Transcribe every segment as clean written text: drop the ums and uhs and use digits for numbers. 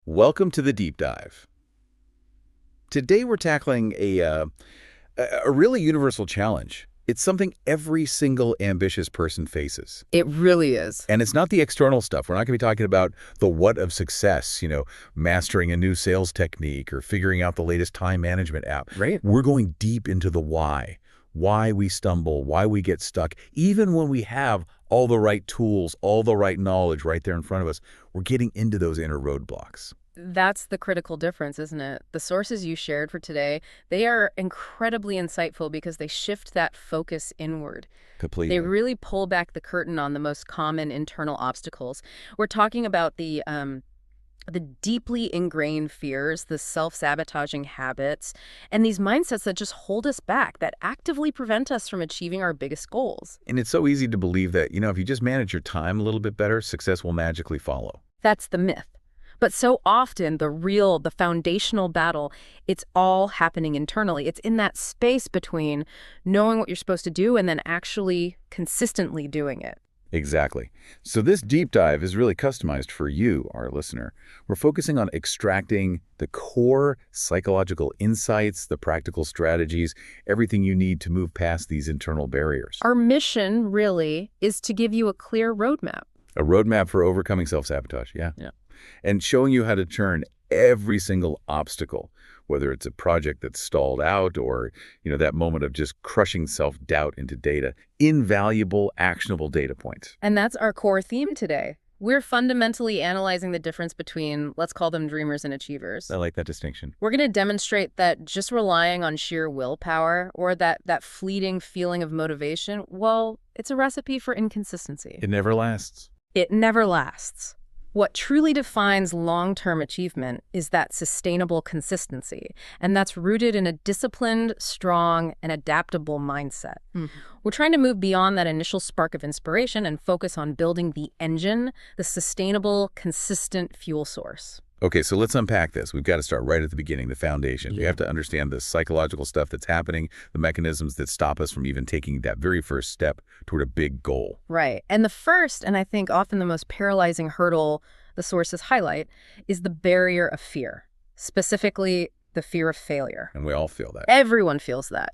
Welcome to the Deep Dive. Today we're tackling a really universal challenge. It's something every single ambitious person faces. It really is. And it's not the external stuff. We're not going to be talking about the what of success, mastering a new sales technique or figuring out the latest time management app. Right. We're going deep into the why we stumble, why we get stuck, even when we have all the right tools, all the right knowledge right there in front of us. We're getting into those inner roadblocks. That's the critical difference, isn't it? The sources you shared for today, they are incredibly insightful because they shift that focus inward. Completely. They really pull back the curtain on the most common internal obstacles. We're talking about the deeply ingrained fears, the self-sabotaging habits, and these mindsets that just hold us back, that actively prevent us from achieving our biggest goals. And it's so easy to believe that, if you just manage your time a little bit better, success will magically follow. That's the myth. But so often, the foundational battle, it's all happening internally. It's in that space between knowing what you're supposed to do and then actually consistently doing it. Exactly. So this deep dive is really customized for you, our listener. We're focusing on extracting the core psychological insights, the practical strategies, everything you need to move past these internal barriers. Our mission, really, is to give you a clear roadmap. A roadmap for overcoming self-sabotage, yeah. And showing you how to turn every single obstacle, whether it's a project that's stalled out or, that moment of just crushing self-doubt into data, invaluable, actionable data points. And that's our core theme today. We're fundamentally analyzing the difference between, let's call them dreamers and achievers. I like that distinction. We're going to demonstrate that just relying on sheer willpower or that fleeting feeling of motivation, well, it's a recipe for inconsistency. It never lasts. It never lasts. What truly defines long-term achievement is that sustainable consistency, and that's rooted in a disciplined, strong, and adaptable mindset. We're trying to move beyond that initial spark of inspiration and focus on building the engine, the sustainable, consistent fuel source. Okay, so let's unpack this. We've got to start right at the beginning, the foundation. We have to understand the psychological stuff that's happening, the mechanisms that stop us from even taking that very first step toward a big goal. Right. And the first, and I think often the most paralyzing hurdle the sources highlight, is the barrier of fear, specifically the fear of failure. And we all feel that. Everyone feels that.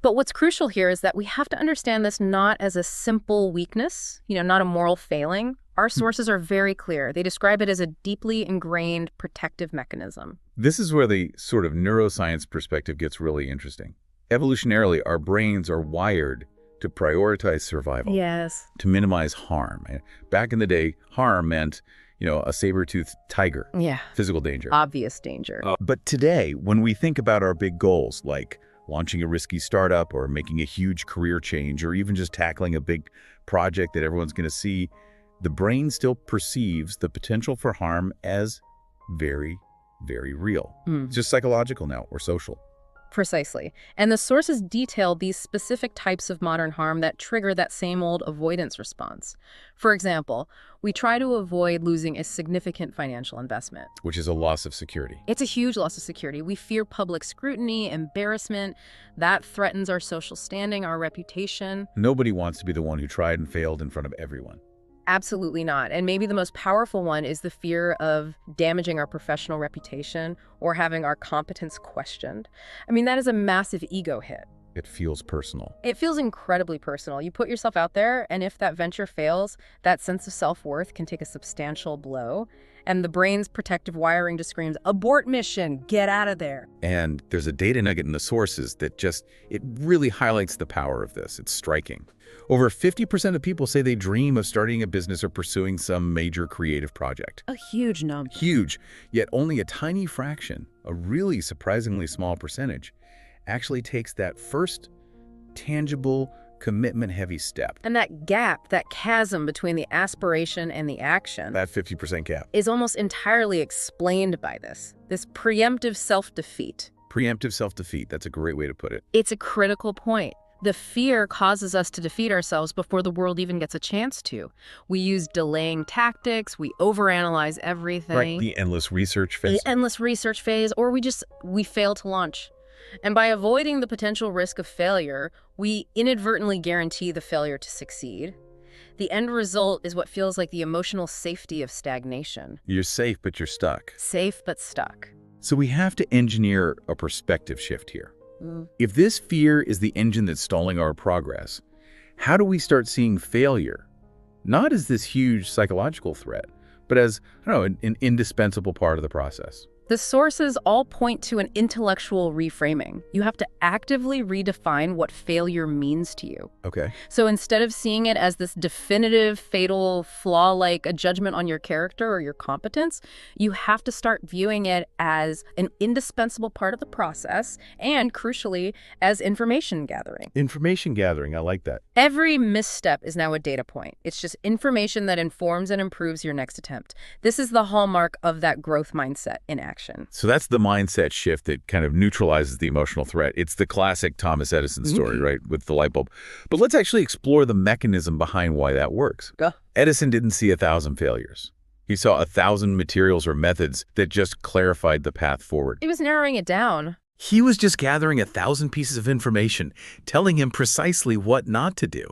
But what's crucial here is that we have to understand this not as a simple weakness, not a moral failing. Our sources are very clear. They describe it as a deeply ingrained protective mechanism. This is where the sort of neuroscience perspective gets really interesting. Evolutionarily, our brains are wired to prioritize survival. Yes. To minimize harm. Back in the day, harm meant, a saber-toothed tiger. Yeah. Physical danger. Obvious danger. But today, when we think about our big goals, like launching a risky startup or making a huge career change or even just tackling a big project that everyone's going to see, the brain still perceives the potential for harm as very, very real. It's just psychological now, or social. Precisely. And the sources detail these specific types of modern harm that trigger that same old avoidance response. For example, we try to avoid losing a significant financial investment. Which is a loss of security. It's a huge loss of security. We fear public scrutiny, embarrassment. That threatens our social standing, our reputation. Nobody wants to be the one who tried and failed in front of everyone. Absolutely not. And maybe the most powerful one is the fear of damaging our professional reputation or having our competence questioned. I mean, that is a massive ego hit. It feels personal. It feels incredibly personal. You put yourself out there, and if that venture fails, that sense of self-worth can take a substantial blow. And the brain's protective wiring just screams, abort mission, get out of there. And there's a data nugget in the sources that it really highlights the power of this. It's striking. Over 50% of people say they dream of starting a business or pursuing some major creative project. A huge number. Huge. Yet only a tiny fraction, a really surprisingly small percentage, actually takes that first tangible, commitment-heavy step. And that gap, that chasm between the aspiration and the action, that 50% gap, is almost entirely explained by this preemptive self-defeat. Preemptive self-defeat, that's a great way to put it. It's a critical point. The fear causes us to defeat ourselves before the world even gets a chance to. We use delaying tactics, we overanalyze everything. Right, the endless research phase. Or we fail to launch. And by avoiding the potential risk of failure, we inadvertently guarantee the failure to succeed. The end result is what feels like the emotional safety of stagnation. You're safe, but you're stuck. Safe but stuck. So we have to engineer a perspective shift here. If this fear is the engine that's stalling our progress, how do we start seeing failure not as this huge psychological threat, but as, I don't know, an indispensable part of the process? The sources all point to an intellectual reframing. You have to actively redefine what failure means to you. Okay. So instead of seeing it as this definitive, fatal flaw like a judgment on your character or your competence, you have to start viewing it as an indispensable part of the process and, crucially, as information gathering. Information gathering, I like that. Every misstep is now a data point. It's just information that informs and improves your next attempt. This is the hallmark of that growth mindset in action. So that's the mindset shift that kind of neutralizes the emotional threat. It's the classic Thomas Edison story, right, with the light bulb. But let's actually explore the mechanism behind why that works. Edison didn't see 1,000 failures. He saw 1,000 materials or methods that just clarified the path forward. He was narrowing it down. He was just gathering 1,000 pieces of information, telling him precisely what not to do.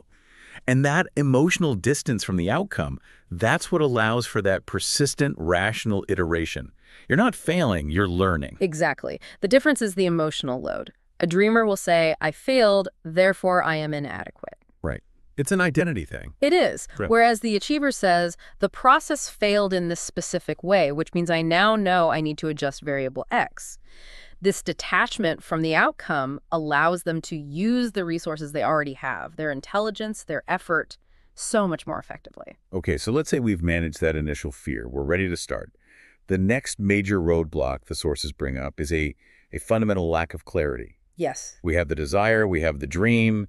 And that emotional distance from the outcome, that's what allows for that persistent, rational iteration. You're not failing, you're learning. Exactly. The difference is the emotional load. A dreamer will say, I failed, therefore I am inadequate. Right. It's an identity thing. It is. Right. Whereas the achiever says, the process failed in this specific way, which means I now know I need to adjust variable X. This detachment from the outcome allows them to use the resources they already have, their intelligence, their effort, so much more effectively. Okay, so let's say we've managed that initial fear. We're ready to start. The next major roadblock the sources bring up is a fundamental lack of clarity. Yes. We have the desire, we have the dream,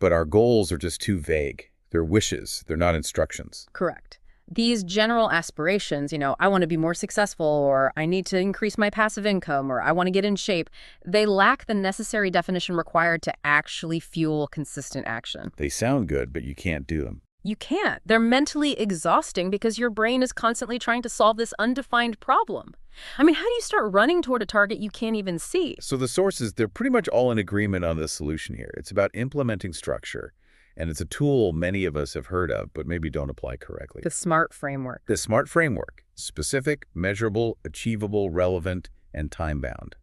but our goals are just too vague. They're wishes, they're not instructions. Correct. These general aspirations, I want to be more successful, or I need to increase my passive income, or I want to get in shape, they lack the necessary definition required to actually fuel consistent action. They sound good, but you can't do them. You can't. They're mentally exhausting because your brain is constantly trying to solve this undefined problem. I mean, how do you start running toward a target you can't even see? So the sources, they're pretty much all in agreement on the solution here. It's about implementing structure. And it's a tool many of us have heard of, but maybe don't apply correctly. The SMART framework. The SMART framework: specific, measurable, achievable, relevant, and time-bound.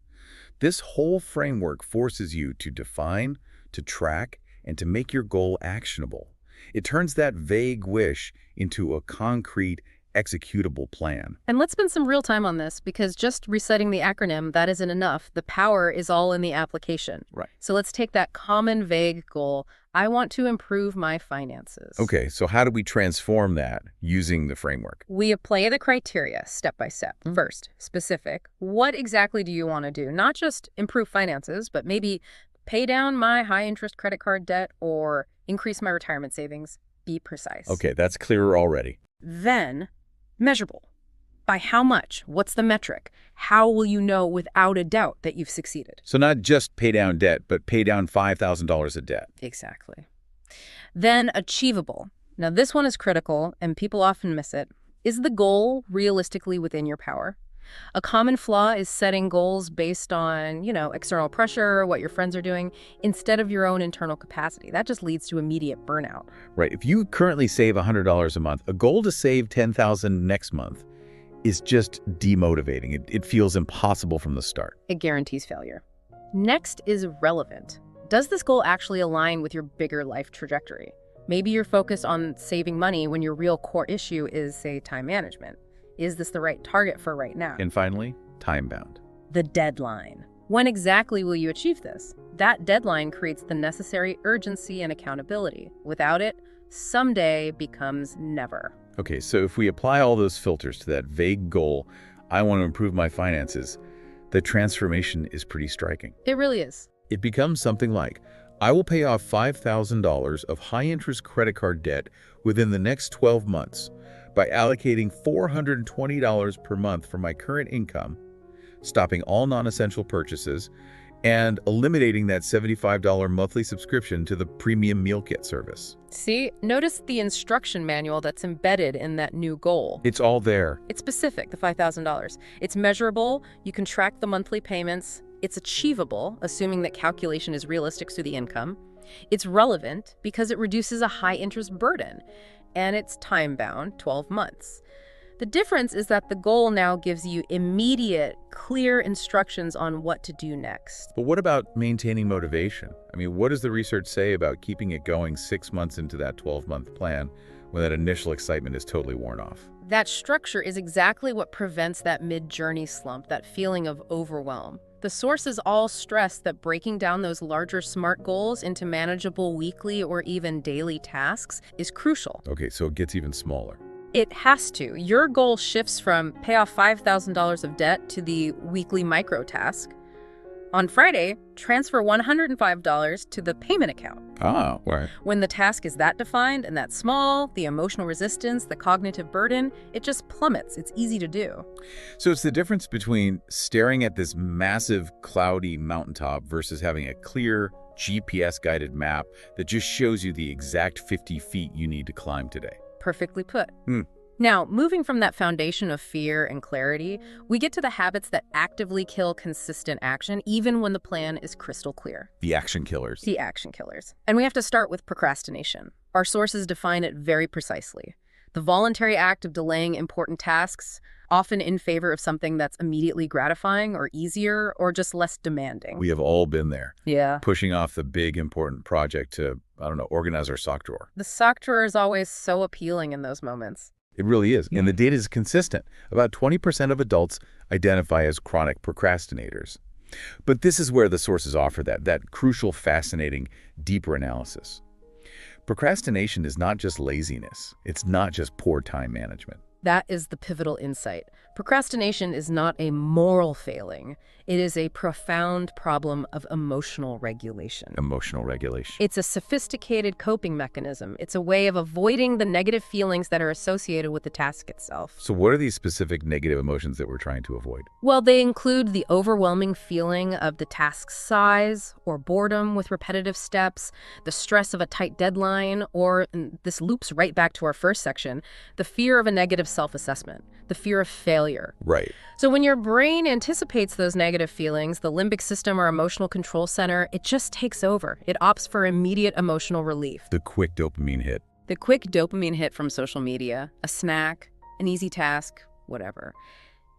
This whole framework forces you to define, to track, and to make your goal actionable. It turns that vague wish into a concrete, executable plan. And let's spend some real time on this, because just reciting the acronym, that isn't enough. The power is all in the application. Right. So let's take that common vague goal. I want to improve my finances. Okay, so how do we transform that using the framework? We apply the criteria step by step. First, specific. What exactly do you want to do? Not just improve finances, but maybe pay down my high-interest credit card debt or increase my retirement savings. Be precise. Okay, that's clearer already. Then, measurable. By how much? What's the metric? How will you know without a doubt that you've succeeded? So not just pay down debt, but pay down $5,000 of debt. Exactly. Then achievable. Now this one is critical and people often miss it. Is the goal realistically within your power? A common flaw is setting goals based on, external pressure, what your friends are doing, instead of your own internal capacity. That just leads to immediate burnout. Right. If you currently save $100 a month, a goal to save $10,000 next month is just demotivating. It feels impossible from the start. It guarantees failure. Next is relevant. Does this goal actually align with your bigger life trajectory? Maybe you're focused on saving money when your real core issue is, say, time management. Is this the right target for right now? And finally, time-bound. The deadline. When exactly will you achieve this? That deadline creates the necessary urgency and accountability. Without it, someday becomes never. Okay, so if we apply all those filters to that vague goal, I want to improve my finances, the transformation is pretty striking. It really is. It becomes something like, I will pay off $5,000 of high-interest credit card debt within the next 12 months by allocating $420 per month from my current income, stopping all non-essential purchases, and eliminating that $75 monthly subscription to the premium meal kit service. See, notice the instruction manual that's embedded in that new goal. It's all there. It's specific, the $5,000. It's measurable, you can track the monthly payments. It's achievable, assuming that calculation is realistic through the income. It's relevant because it reduces a high-interest burden. and it's time-bound, 12 months. The difference is that the goal now gives you immediate, clear instructions on what to do next. But what about maintaining motivation? I mean, what does the research say about keeping it going 6 months into that 12-month plan when that initial excitement is totally worn off? That structure is exactly what prevents that mid-journey slump, that feeling of overwhelm. The sources all stress that breaking down those larger SMART goals into manageable weekly or even daily tasks is crucial. Okay, so it gets even smaller. It has to. Your goal shifts from pay off $5,000 of debt to the weekly micro task. On Friday, transfer $105 to the payment account. Ah, right. When the task is that defined and that small, the emotional resistance, the cognitive burden, it just plummets. It's easy to do. So it's the difference between staring at this massive, cloudy mountaintop versus having a clear, GPS-guided map that just shows you the exact 50 feet you need to climb today. Perfectly put. Now, moving from that foundation of fear and clarity, we get to the habits that actively kill consistent action, even when the plan is crystal clear. The action killers. The action killers. And we have to start with procrastination. Our sources define it very precisely. The voluntary act of delaying important tasks, often in favor of something that's immediately gratifying or easier or just less demanding. We have all been there. Yeah. Pushing off the big, important project to, organize our sock drawer. The sock drawer is always so appealing in those moments. It really is. And the data is consistent. About 20% of adults identify as chronic procrastinators. But this is where the sources offer that crucial, fascinating, deeper analysis. Procrastination is not just laziness. It's not just poor time management. That is the pivotal insight. Procrastination is not a moral failing. It is a profound problem of emotional regulation. Emotional regulation. It's a sophisticated coping mechanism. It's a way of avoiding the negative feelings that are associated with the task itself. So what are these specific negative emotions that we're trying to avoid? Well, they include the overwhelming feeling of the task's size or boredom with repetitive steps, the stress of a tight deadline, or, and this loops right back to our first section, the fear of a negative self-assessment, the fear of failure. Right. So when your brain anticipates those negative feelings, the limbic system or emotional control center, it just takes over. It opts for immediate emotional relief. The quick dopamine hit. The quick dopamine hit from social media, a snack, an easy task, whatever.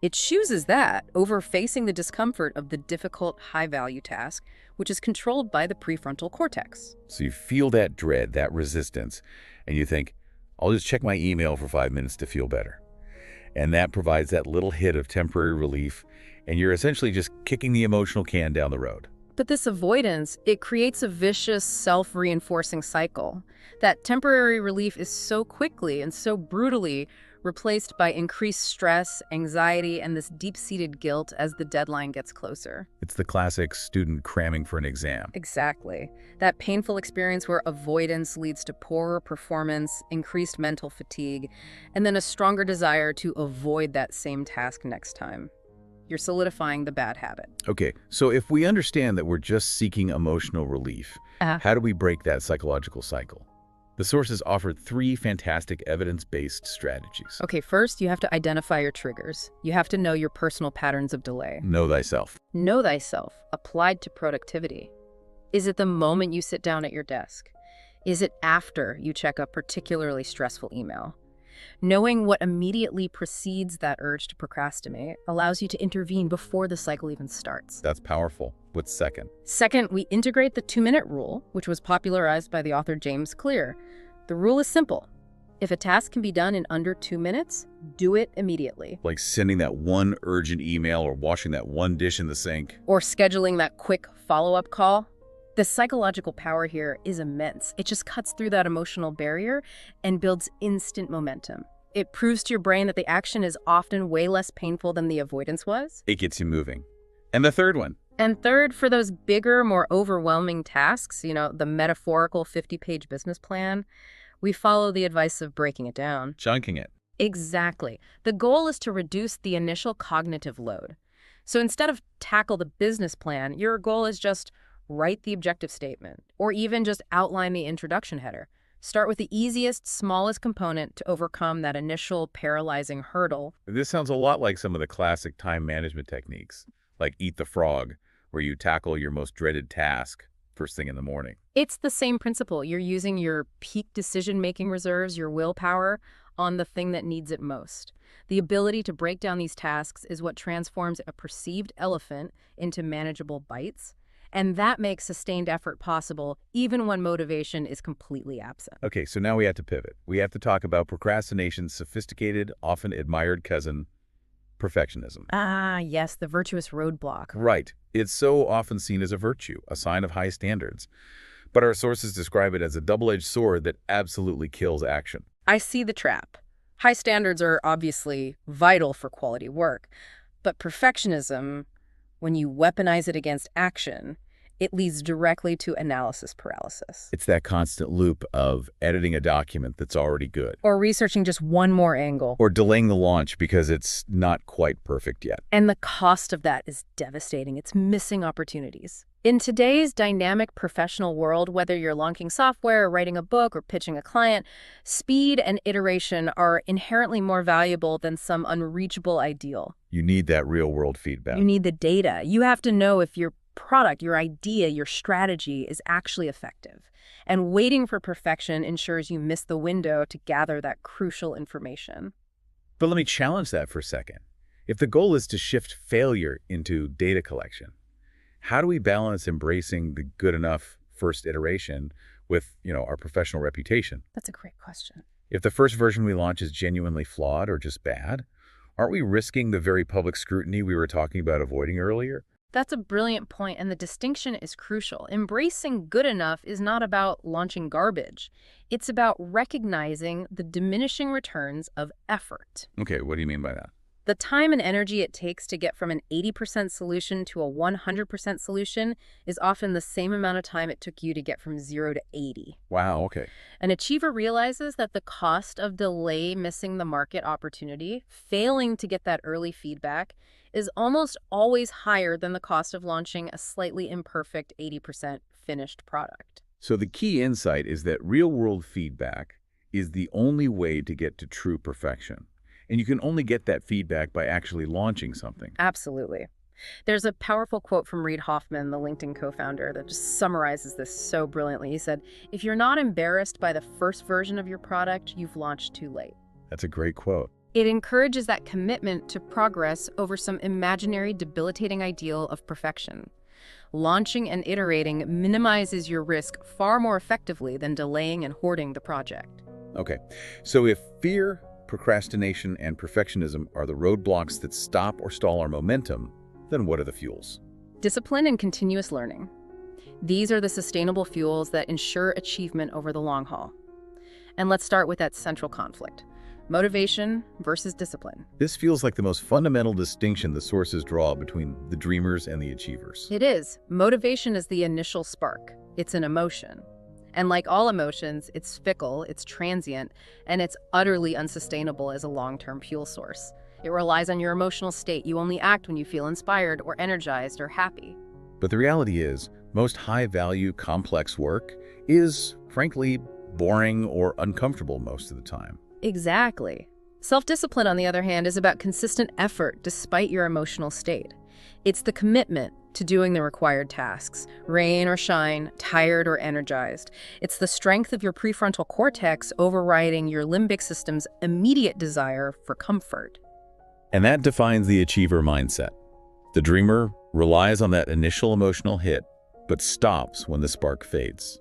It chooses that over facing the discomfort of the difficult, high-value task, which is controlled by the prefrontal cortex. So you feel that dread, that resistance, and you think, I'll just check my email for 5 minutes to feel better. And that provides that little hit of temporary relief, and you're essentially just kicking the emotional can down the road. But this avoidance, it creates a vicious, self-reinforcing cycle. That temporary relief is so quickly and so brutally replaced by increased stress, anxiety, and this deep-seated guilt as the deadline gets closer. It's the classic student cramming for an exam. Exactly. That painful experience where avoidance leads to poorer performance, increased mental fatigue, and then a stronger desire to avoid that same task next time. You're solidifying the bad habit. Okay, so if we understand that we're just seeking emotional relief, how do we break that psychological cycle? The sources offered 3 fantastic evidence-based strategies. Okay, first, you have to identify your triggers. You have to know your personal patterns of delay. Know thyself. Know thyself, applied to productivity. Is it the moment you sit down at your desk? Is it after you check a particularly stressful email? Knowing what immediately precedes that urge to procrastinate allows you to intervene before the cycle even starts. That's powerful. What's second? Second, we integrate the 2-minute rule, which was popularized by the author James Clear. The rule is simple. If a task can be done in under 2 minutes, do it immediately. Like sending that one urgent email or washing that one dish in the sink. Or scheduling that quick follow-up call. The psychological power here is immense. It just cuts through that emotional barrier and builds instant momentum. It proves to your brain that the action is often way less painful than the avoidance was. It gets you moving. And the third one? And third, for those bigger, more overwhelming tasks, the metaphorical 50-page business plan, we follow the advice of breaking it down. Chunking it. Exactly. The goal is to reduce the initial cognitive load. So instead of tackle the business plan, your goal is just write the objective statement, or even just outline the introduction header. Start with the easiest, smallest component to overcome that initial paralyzing hurdle. This sounds a lot like some of the classic time management techniques, like Eat the Frog, where you tackle your most dreaded task first thing in the morning. It's the same principle. You're using your peak decision-making reserves, your willpower, on the thing that needs it most. The ability to break down these tasks is what transforms a perceived elephant into manageable bites, and that makes sustained effort possible even when motivation is completely absent. Okay, so now we have to pivot. We have to talk about procrastination's sophisticated, often admired cousin, perfectionism. Ah, yes, the virtuous roadblock. Right. It's so often seen as a virtue, a sign of high standards. But our sources describe it as a double-edged sword that absolutely kills action. I see the trap. High standards are obviously vital for quality work, but perfectionism, when you weaponize it against action, it leads directly to analysis paralysis. It's that constant loop of editing a document that's already good. Or researching just one more angle. Or delaying the launch because it's not quite perfect yet. And the cost of that is devastating. It's missing opportunities. In today's dynamic professional world, whether you're launching software, or writing a book, or pitching a client, speed and iteration are inherently more valuable than some unreachable ideal. You need that real-world feedback. You need the data. You have to know if your product, your idea, your strategy is actually effective. And waiting for perfection ensures you miss the window to gather that crucial information. But let me challenge that for a second. If the goal is to shift failure into data collection, how do we balance embracing the good enough first iteration with, our professional reputation? That's a great question. If the first version we launch is genuinely flawed or just bad, aren't we risking the very public scrutiny we were talking about avoiding earlier? That's a brilliant point, and the distinction is crucial. Embracing good enough is not about launching garbage. It's about recognizing the diminishing returns of effort. Okay, what do you mean by that? The time and energy it takes to get from an 80% solution to a 100% solution is often the same amount of time it took you to get from 0 to 80. Wow, okay. An achiever realizes that the cost of delay, missing the market opportunity, failing to get that early feedback, is almost always higher than the cost of launching a slightly imperfect 80% finished product. So the key insight is that real-world feedback is the only way to get to true perfection. And you can only get that feedback by actually launching something. Absolutely. There's a powerful quote from Reid Hoffman, the LinkedIn co-founder, that just summarizes this so brilliantly. He said, "If you're not embarrassed by the first version of your product, you've launched too late." That's a great quote. It encourages that commitment to progress over some imaginary, debilitating ideal of perfection. Launching and iterating minimizes your risk far more effectively than delaying and hoarding the project. Okay, so if fear, procrastination, and perfectionism are the roadblocks that stop or stall our momentum, then what are the fuels? Discipline and continuous learning. These are the sustainable fuels that ensure achievement over the long haul. And let's start with that central conflict: motivation versus discipline. This feels like the most fundamental distinction the sources draw between the dreamers and the achievers. It is. Motivation is the initial spark. It's an emotion. And like all emotions, it's fickle, it's transient, and it's utterly unsustainable as a long-term fuel source. It relies on your emotional state. You only act when you feel inspired or energized or happy. But the reality is, most high-value, complex work is, frankly, boring or uncomfortable most of the time. Exactly. Self-discipline, on the other hand, is about consistent effort despite your emotional state. It's the commitment to doing the required tasks, rain or shine, tired or energized. It's the strength of your prefrontal cortex overriding your limbic system's immediate desire for comfort. And that defines the achiever mindset. The dreamer relies on that initial emotional hit, but stops when the spark fades.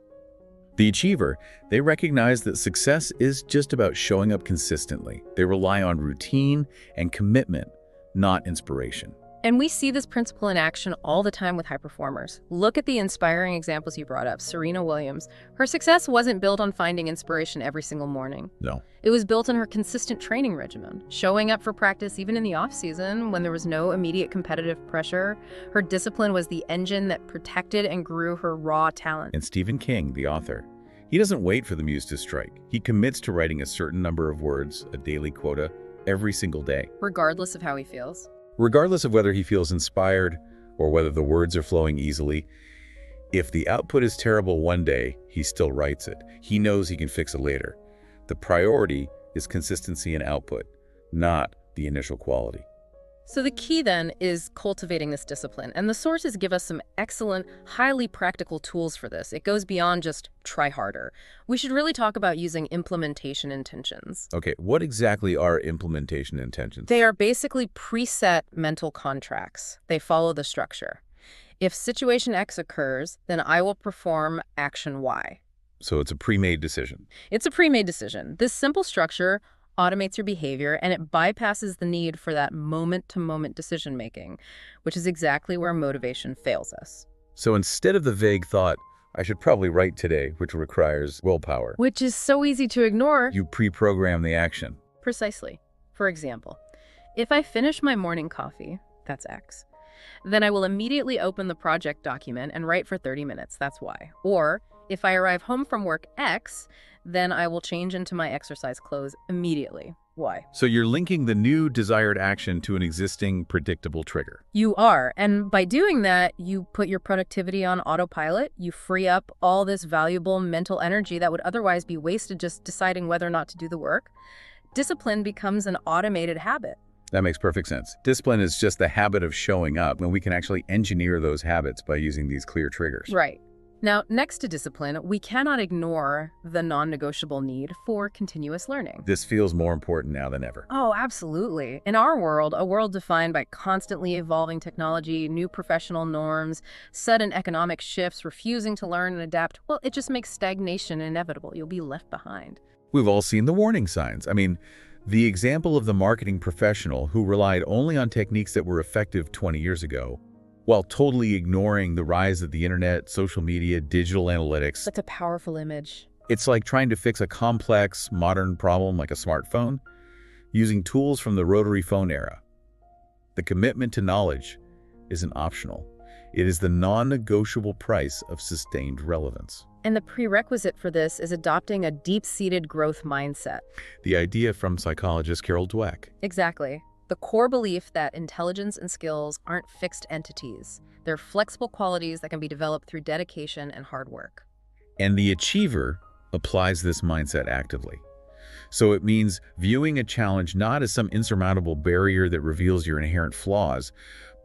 The achiever, they recognize that success is just about showing up consistently. They rely on routine and commitment, not inspiration. And we see this principle in action all the time with high performers. Look at the inspiring examples you brought up. Serena Williams. Her success wasn't built on finding inspiration every single morning. No. It was built on her consistent training regimen, showing up for practice even in the off-season when there was no immediate competitive pressure. Her discipline was the engine that protected and grew her raw talent. And Stephen King, the author, he doesn't wait for the muse to strike. He commits to writing a certain number of words, a daily quota, every single day. Regardless of how he feels. Regardless of whether he feels inspired or whether the words are flowing easily, if the output is terrible one day, he still writes it. He knows he can fix it later. The priority is consistency in output, not the initial quality. So the key then is cultivating this discipline, and the sources give us some excellent, highly practical tools for this. It goes beyond just try harder. We should really talk about using implementation intentions. Okay, what exactly are implementation intentions? They are basically preset mental contracts. They follow the structure. If situation X occurs, then I will perform action Y. So it's a pre-made decision. It's a pre-made decision. This simple structure automates your behavior, and it bypasses the need for that moment-to-moment decision-making, which is exactly where motivation fails us. So instead of the vague thought, I should probably write today, which requires willpower, Which is so easy to ignore. you pre-program the action. Precisely. For example, if I finish my morning coffee, that's X, then I will immediately open the project document and write for 30 minutes, that's Y. Or if I arrive home from work X, then I will change into my exercise clothes immediately. Y. So you're linking the new desired action to an existing predictable trigger. You are, and by doing that, you put your productivity on autopilot, you free up all this valuable mental energy that would otherwise be wasted just deciding whether or not to do the work. Discipline becomes an automated habit. That makes perfect sense. Discipline is just the habit of showing up, when we can actually engineer those habits by using these clear triggers. Right. Now, next to discipline, we cannot ignore the non-negotiable need for continuous learning. This feels more important now than ever. Oh, absolutely. In our world, a world defined by constantly evolving technology, new professional norms, sudden economic shifts, refusing to learn and adapt, well, it just makes stagnation inevitable. You'll be left behind. We've all seen the warning signs. I mean, the example of the marketing professional who relied only on techniques that were effective 20 years ago, while totally ignoring the rise of the internet, social media, digital analytics. That's a powerful image. It's like trying to fix a complex, modern problem like a smartphone, using tools from the rotary phone era. The commitment to knowledge isn't optional. It is the non-negotiable price of sustained relevance. And the prerequisite for this is adopting a deep-seated growth mindset. The idea from psychologist Carol Dweck. Exactly. The core belief that intelligence and skills aren't fixed entities. They're flexible qualities that can be developed through dedication and hard work. And the achiever applies this mindset actively. So it means viewing a challenge not as some insurmountable barrier that reveals your inherent flaws,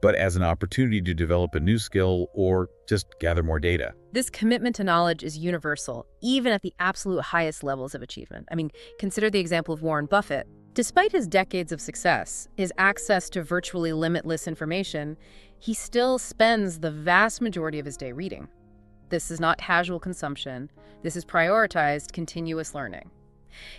but as an opportunity to develop a new skill or just gather more data. This commitment to knowledge is universal, even at the absolute highest levels of achievement. I mean, consider the example of Warren Buffett. Despite his decades of success, his access to virtually limitless information, he still spends the vast majority of his day reading. This is not casual consumption. This is prioritized, continuous learning.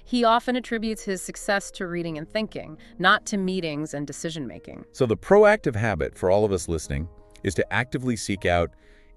He often attributes his success to reading and thinking, not to meetings and decision-making. So the proactive habit for all of us listening is to actively seek out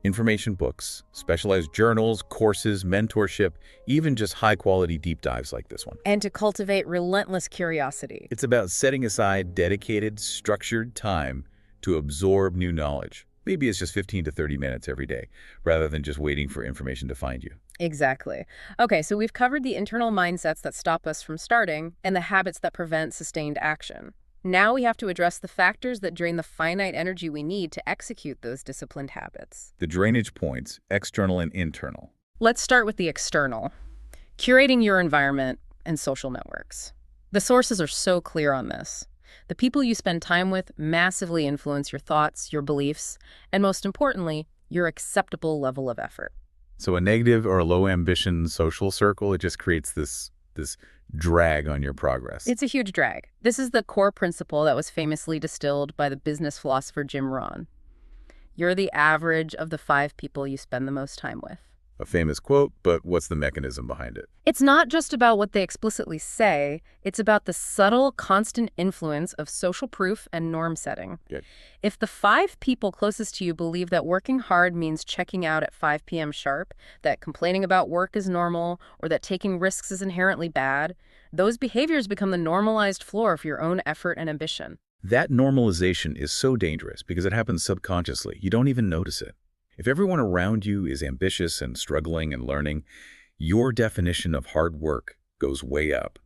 information books, specialized journals, courses, mentorship, even just high-quality deep dives like this one. And to cultivate relentless curiosity. It's about setting aside dedicated, structured time to absorb new knowledge. Maybe it's just 15 to 30 minutes every day, rather than just waiting for information to find you. Exactly. Okay, so we've covered the internal mindsets that stop us from starting and the habits that prevent sustained action. Now we have to address the factors that drain the finite energy we need to execute those disciplined habits. The drainage points, external and internal. Let's start with the external. Curating your environment and social networks. The sources are so clear on this. The people you spend time with massively influence your thoughts, your beliefs, and most importantly, your acceptable level of effort. So a negative or a low ambition social circle, it just creates this drag on your progress. It's a huge drag. This is the core principle that was famously distilled by the business philosopher Jim Rohn. You're the average of the 5 people you spend the most time with. A famous quote, but what's the mechanism behind it? It's not just about what they explicitly say, it's about the subtle, constant influence of social proof and norm setting. Good. If the 5 people closest to you believe that working hard means checking out at 5 p.m. sharp, that complaining about work is normal, or that taking risks is inherently bad, those behaviors become the normalized floor for your own effort and ambition. That normalization is so dangerous because it happens subconsciously. You don't even notice it. If everyone around you is ambitious and struggling and learning, your definition of hard work goes way up.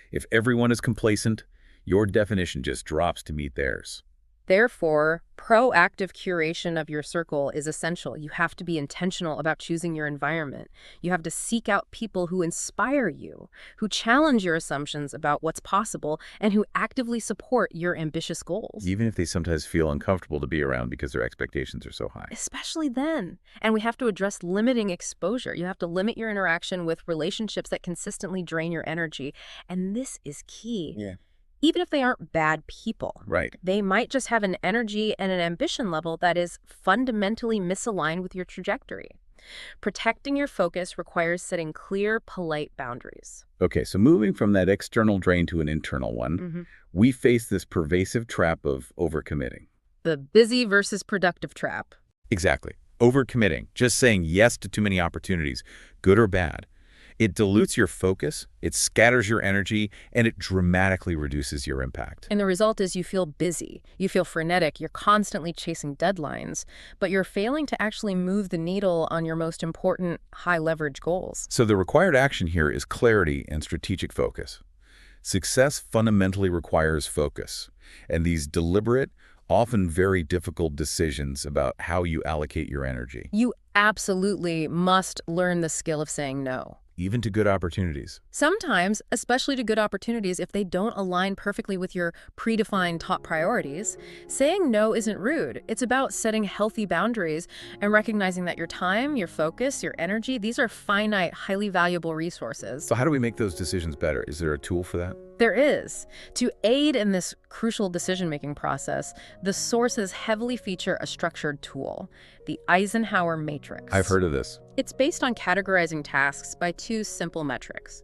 If everyone is complacent, your definition just drops to meet theirs. Therefore, proactive curation of your circle is essential. You have to be intentional about choosing your environment. You have to seek out people who inspire you, who challenge your assumptions about what's possible, and who actively support your ambitious goals. Even if they sometimes feel uncomfortable to be around because their expectations are so high. Especially then. And we have to address limiting exposure. You have to limit your interaction with relationships that consistently drain your energy. And this is key. Yeah. Even if they aren't bad people. Right. They might just have an energy and an ambition level that is fundamentally misaligned with your trajectory. Protecting your focus requires setting clear, polite boundaries. Okay, so moving from that external drain to an internal one, we face this pervasive trap of overcommitting. The busy versus productive trap. Exactly. Overcommitting, just saying yes to too many opportunities, good or bad. It dilutes your focus, it scatters your energy, and it dramatically reduces your impact. And the result is you feel busy, you feel frenetic, you're constantly chasing deadlines, but you're failing to actually move the needle on your most important high-leverage goals. So the required action here is clarity and strategic focus. Success fundamentally requires focus, and these deliberate, often very difficult decisions about how you allocate your energy. You absolutely must learn the skill of saying no. Even to good opportunities. Sometimes, especially to good opportunities, if they don't align perfectly with your predefined top priorities, saying no isn't rude. It's about setting healthy boundaries and recognizing that your time, your focus, your energy, these are finite, highly valuable resources. So how do we make those decisions better? Is there a tool for that? There is. To aid in this crucial decision-making process, the sources heavily feature a structured tool, the Eisenhower Matrix. I've heard of this. It's based on categorizing tasks by two simple metrics.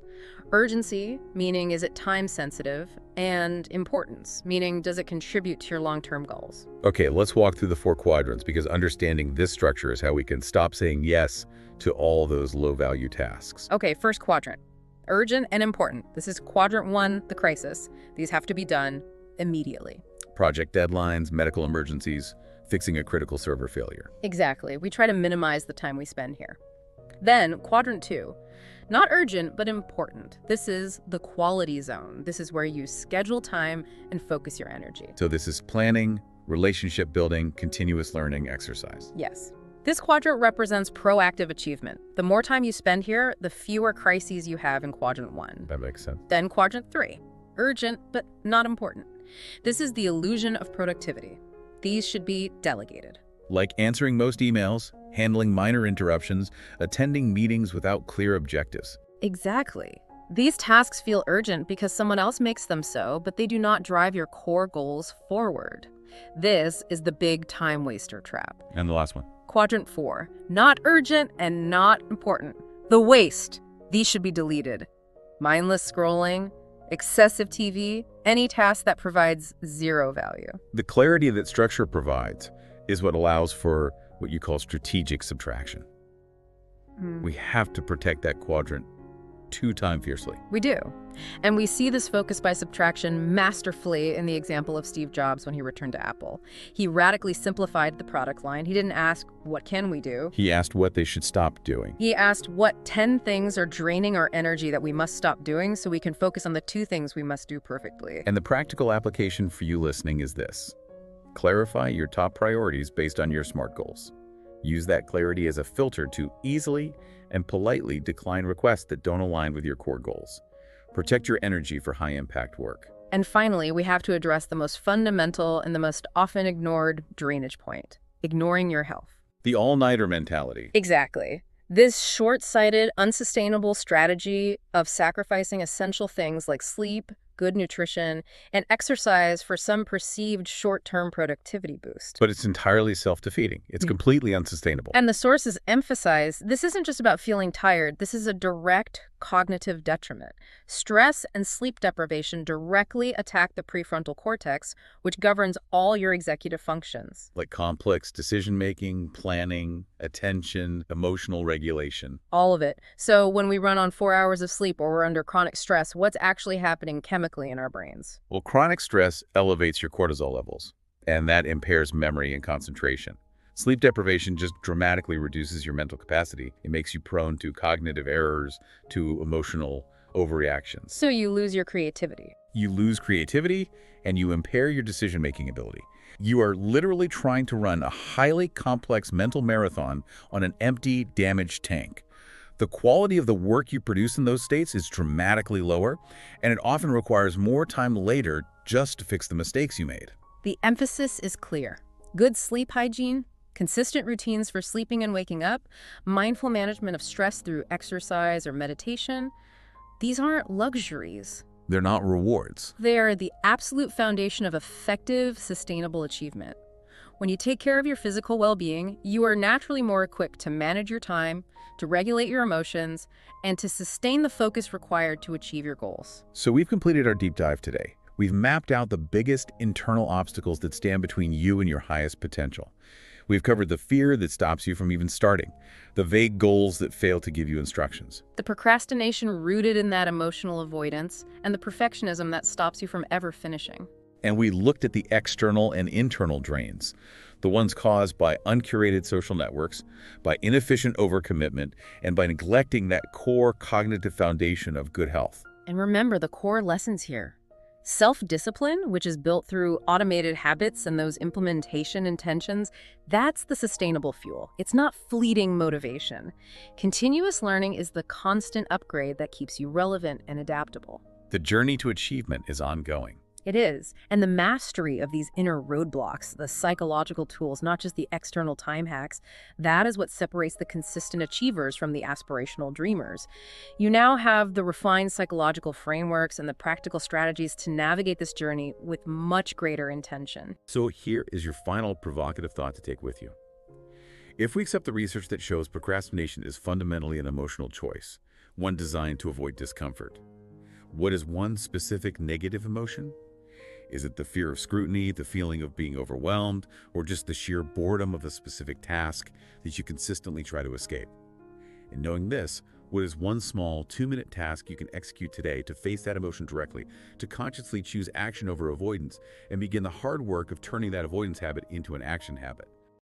Urgency, meaning is it time-sensitive, and importance, meaning does it contribute to your long-term goals. Okay, let's walk through the 4 quadrants because understanding this structure is how we can stop saying yes to all those low-value tasks. Okay, first quadrant. Urgent and important. This is quadrant 1, the crisis. These have to be done immediately. Project deadlines, medical emergencies, fixing a critical server failure. Exactly. We try to minimize the time we spend here. Then, quadrant 2. Not urgent, but important. This is the quality zone. This is where you schedule time and focus your energy. So this is planning, relationship building, continuous learning exercise. Yes. This quadrant represents proactive achievement. The more time you spend here, the fewer crises you have in quadrant 1. That makes sense. Then quadrant 3. Urgent, but not important. This is the illusion of productivity. These should be delegated. Like answering most emails, handling minor interruptions, attending meetings without clear objectives. Exactly. These tasks feel urgent because someone else makes them so, but they do not drive your core goals forward. This is the big time waster trap. And the last one. Quadrant 4. Not urgent and not important. The waste. These should be deleted. Mindless scrolling, excessive TV, any task that provides zero value. The clarity that structure provides is what allows for what you call strategic subtraction. We have to protect that quadrant 2 times fiercely. We do. And we see this focus by subtraction masterfully in the example of Steve Jobs when he returned to Apple. He radically simplified the product line. He didn't ask, what can we do? He asked what they should stop doing. He asked what 10 things are draining our energy that we must stop doing so we can focus on the 2 things we must do perfectly. And the practical application for you listening is this. Clarify your top priorities based on your SMART goals. Use that clarity as a filter to easily and politely decline requests that don't align with your core goals. Protect your energy for high-impact work. And finally, we have to address the most fundamental and the most often ignored drainage point, ignoring your health. The all-nighter mentality. Exactly. This short-sighted, unsustainable strategy of sacrificing essential things like sleep, good nutrition, and exercise for some perceived short-term productivity boost. But it's entirely self-defeating. It's completely unsustainable. And the sources emphasize this isn't just about feeling tired. This is a direct cognitive detriment. Stress and sleep deprivation directly attack the prefrontal cortex, which governs all your executive functions. Like complex decision-making, planning, attention, emotional regulation. All of it. So when we run on 4 hours of sleep or we're under chronic stress, what's actually happening chemically in our brains? Well, chronic stress elevates your cortisol levels, and that impairs memory and concentration. Sleep deprivation just dramatically reduces your mental capacity. It makes you prone to cognitive errors, to emotional overreactions. So you lose your creativity. You lose creativity, and you impair your decision-making ability. You are literally trying to run a highly complex mental marathon on an empty, damaged tank. The quality of the work you produce in those states is dramatically lower, and it often requires more time later just to fix the mistakes you made. The emphasis is clear. Good sleep hygiene, consistent routines for sleeping and waking up, mindful management of stress through exercise or meditation. These aren't luxuries. They're not rewards. They are the absolute foundation of effective, sustainable achievement. When you take care of your physical well-being, you are naturally more equipped to manage your time, to regulate your emotions, and to sustain the focus required to achieve your goals. So we've completed our deep dive today. We've mapped out the biggest internal obstacles that stand between you and your highest potential. We've covered the fear that stops you from even starting, the vague goals that fail to give you instructions, The procrastination rooted in that emotional avoidance, and the perfectionism that stops you from ever finishing. and we looked at the external and internal drains, the ones caused by uncurated social networks, by inefficient overcommitment, and by neglecting that core cognitive foundation of good health. And remember the core lessons here. Self-discipline, which is built through automated habits and those implementation intentions, that's the sustainable fuel. It's not fleeting motivation. Continuous learning is the constant upgrade that keeps you relevant and adaptable. The journey to achievement is ongoing. It is. And the mastery of these inner roadblocks, the psychological tools, not just the external time hacks, that is what separates the consistent achievers from the aspirational dreamers. You now have the refined psychological frameworks and the practical strategies to navigate this journey with much greater intention. So here is your final provocative thought to take with you. If we accept the research that shows procrastination is fundamentally an emotional choice, one designed to avoid discomfort, what is one specific negative emotion? Is it the fear of scrutiny, the feeling of being overwhelmed, or just the sheer boredom of a specific task that you consistently try to escape? And knowing this, what is one small 2-minute task you can execute today to face that emotion directly, to consciously choose action over avoidance, and begin the hard work of turning that avoidance habit into an action habit?